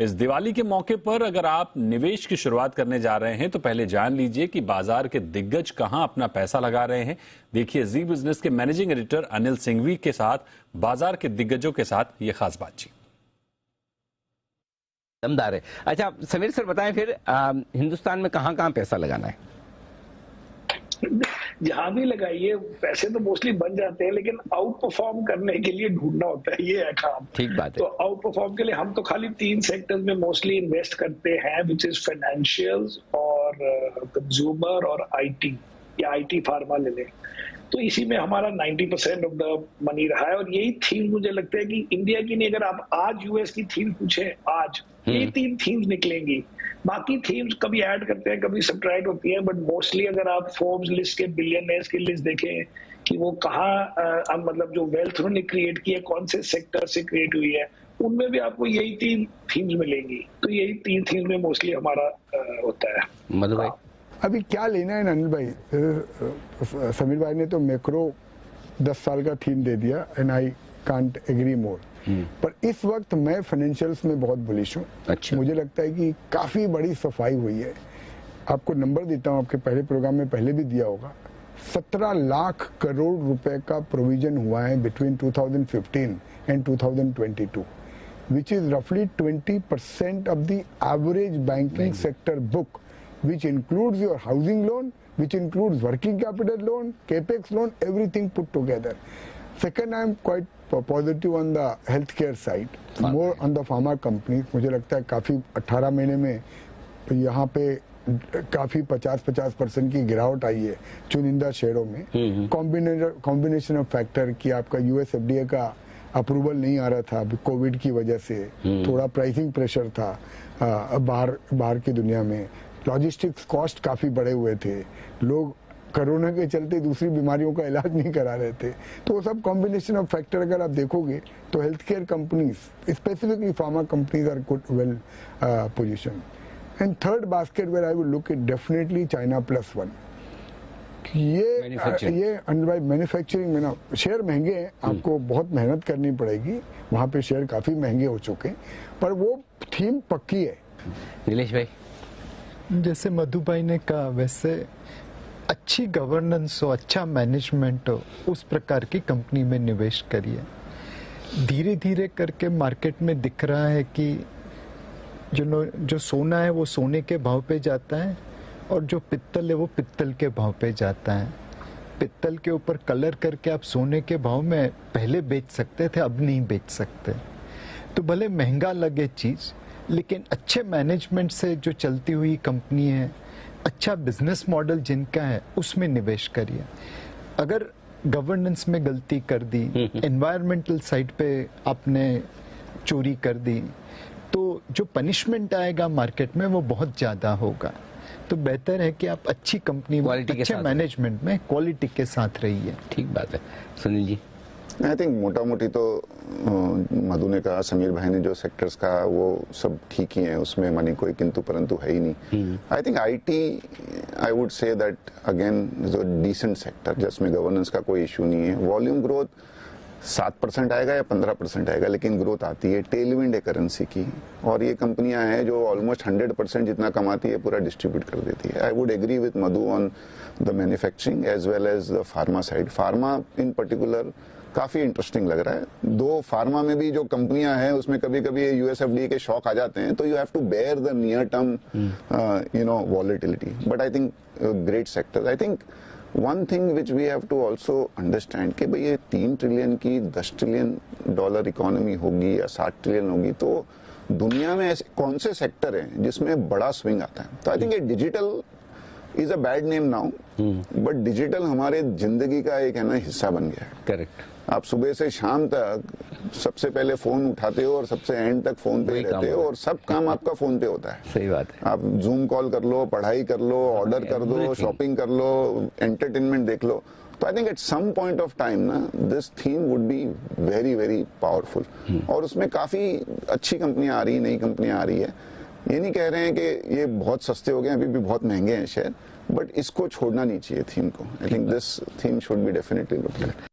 इस दिवाली के मौके पर अगर आप निवेश की शुरुआत करने जा रहे हैं तो पहले जान लीजिए कि बाजार के दिग्गज कहां अपना पैसा लगा रहे हैं। देखिए जी बिजनेस के मैनेजिंग एडिटर अनिल सिंघवी के साथ बाजार के दिग्गजों के साथ ये खास बातचीत। दमदार है। अच्छा समीर सर बताएं फिर हिंदुस्तान में कहां कहां पैसा लगाना है? जहां भी लगाइए पैसे तो मोस्टली बन जाते हैं, लेकिन आउट परफॉर्म करने के लिए ढूंढना होता है, ये है काम। ठीक बात है। तो आउट परफॉर्म के लिए हम तो खाली 3 सेक्टर्स में मोस्टली इन्वेस्ट करते हैं, विच इज फाइनेंशियल्स और कंज्यूमर और आईटी, या आईटी फार्मा ले लें। तो इसी में हमारा 90% ऑफ द मनी रहा है, और यही थीम मुझे लगता है कि इंडिया की नहीं, अगर आप आज यूएस की थीम पूछे आज, ये 3 थीम्स निकलेंगी। बाकी थीम्स कभी ऐड करते हैं, कभी सब्ट्रैक्ट होती हैं, बट मोस्टली अगर आप फोर्ब्स लिस्ट के बिलियनर्स की लिस्ट देखें कि वो कहाँ मतलब जो वेल्थ उन्होंने क्रिएट की है, कौन से सेक्टर से क्रिएट हुई है, उनमें भी आपको यही 3 थीम्स मिलेंगी। तो यही 3 थीम्स में मोस्टली हमारा होता है। मधु भाई अभी क्या लेना है अनिल भाई? समीर भाई ने तो मैक्रो 10 साल का थीम दे दिया and I can't agree more. पर इस वक्त मैं फाइनेंशियल्स में बहुत बुलिश हूँ। अच्छा। मुझे लगता है कि काफी बड़ी सफाई हुई है। आपको नंबर देता हूँ, आपके पहले प्रोग्राम में पहले भी दिया होगा। 17 लाख करोड़ रुपए का प्रोविजन हुआ है बिटवीन 2015 एंड 2022, विच इज रफली 20% of the average banking sector book, which includes your housing loan, which includes working capital loan, capex loan, everything put together. Second, I am quite positive on the healthcare side, more on the pharma companies. मुझे लगता है काफी 18 महीने में यहाँ पे काफी 50% की गिरावट आई है चुनिंदा शेयरों में। कॉम्बिनेशन ऑफ फैक्टर कि आपका यूएस एफडीए का अप्रूवल नहीं आ रहा था कोविड की वजह से, थोड़ा प्राइसिंग प्रेशर था बाहर की दुनिया में, लॉजिस्टिक्स कॉस्ट काफी बढ़े हुए थे, लोग कोरोना के चलते दूसरी बीमारियों का इलाज नहीं करा रहे थे। तो वो सब कॉम्बिनेशन ऑफ फैक्टर अगर आप देखोगे तो health care companies, specifically pharma companies are good well position. And third basket where I will look at definitely China +1। ये अनिल भाई मैन्युफैक्चरिंग में ना शेयर महंगे हैं, आपको बहुत मेहनत करनी पड़ेगी, वहां पे शेयर काफी महंगे हो चुके हैं, पर वो थीम पक्की है। नीलेश भाई जैसे मधु भाई ने कहा, वैसे अच्छी गवर्नेंस हो, अच्छा मैनेजमेंट हो, उस प्रकार की कंपनी में निवेश करिए। धीरे धीरे करके मार्केट में दिख रहा है कि जो सोना है वो सोने के भाव पे जाता है, और जो पित्तल है वो पित्तल के भाव पे जाता है। पित्तल के ऊपर कलर करके आप सोने के भाव में पहले बेच सकते थे, अब नहीं बेच सकते। तो भले महंगा लगे चीज, लेकिन अच्छे मैनेजमेंट से जो चलती हुई कंपनी है, अच्छा बिजनेस मॉडल जिनका है, उसमें निवेश करिए। अगर गवर्नेंस में गलती कर दी, एनवायरमेंटल साइड पे आपने चोरी कर दी, तो जो पनिशमेंट आएगा मार्केट में वो बहुत ज्यादा होगा। तो बेहतर है कि आप अच्छी कंपनी में, अच्छे मैनेजमेंट में क्वालिटी के साथ रहिए। ठीक बात है। सुनील जी आई थिंक मोटा मोटी तो मधु ने कहा, समीर भाई ने जो सेक्टर्स कहा वो सब ठीक ही है, उसमें मनी कोई किंतु परंतु है ही नहीं। I think IT, I would say that again जो डिसेंट सेक्टर जिसमें गवर्नेंस का कोई इशू नहीं है। वॉल्यूम ग्रोथ 7% आएगा या 15% आएगा, लेकिन ग्रोथ आती है, टेलविंड है करेंसी की, और ये कंपनियां हैं जो ऑलमोस्ट 100% जितना कमाती है पूरा डिस्ट्रीब्यूट कर देती है। I would agree with Madhu on the manufacturing as well as the pharma side. Pharma in particular काफी इंटरेस्टिंग लग रहा है। दो फार्मा में भी जो कंपनियां हैं उसमें कभी कभी यूएसएफडीए के शॉक आ जाते हैं, तो you have to bear the near term volatility, but I think great sector. I think one thing which we have to also understand कि भाई ये 3 ट्रिलियन की $10 ट्रिलियन इकोनॉमी होगी या 60 ट्रिलियन होगी, तो दुनिया में ऐसे कौन से सेक्टर हैं जिसमें बड़ा स्विंग आता है? तो आई थिंक ये digital is a bad name now, but digital हमारे जिंदगी का एक है ना हिस्सा बन गया है। करेक्ट। आप सुबह से शाम तक सबसे पहले फोन उठाते हो और सबसे एंड तक फोन पे ही रहते हो, और सब काम आपका फोन पे होता है। सही बात है। आप जूम कॉल कर लो, पढ़ाई कर लो, ऑर्डर कर दो, शॉपिंग कर लो, एंटरटेनमेंट देख लो। तो I think at some point of time ना this theme would be very very powerful, और उसमें काफी अच्छी कंपनियां आ रही है, नई कंपनियां आ रही है। ये नहीं कह रहे हैं कि ये बहुत सस्ते हो गए, अभी भी बहुत महंगे हैं शेयर, बट इसको छोड़ना नहीं चाहिए थीम को। I think this theme should be definitely looked at.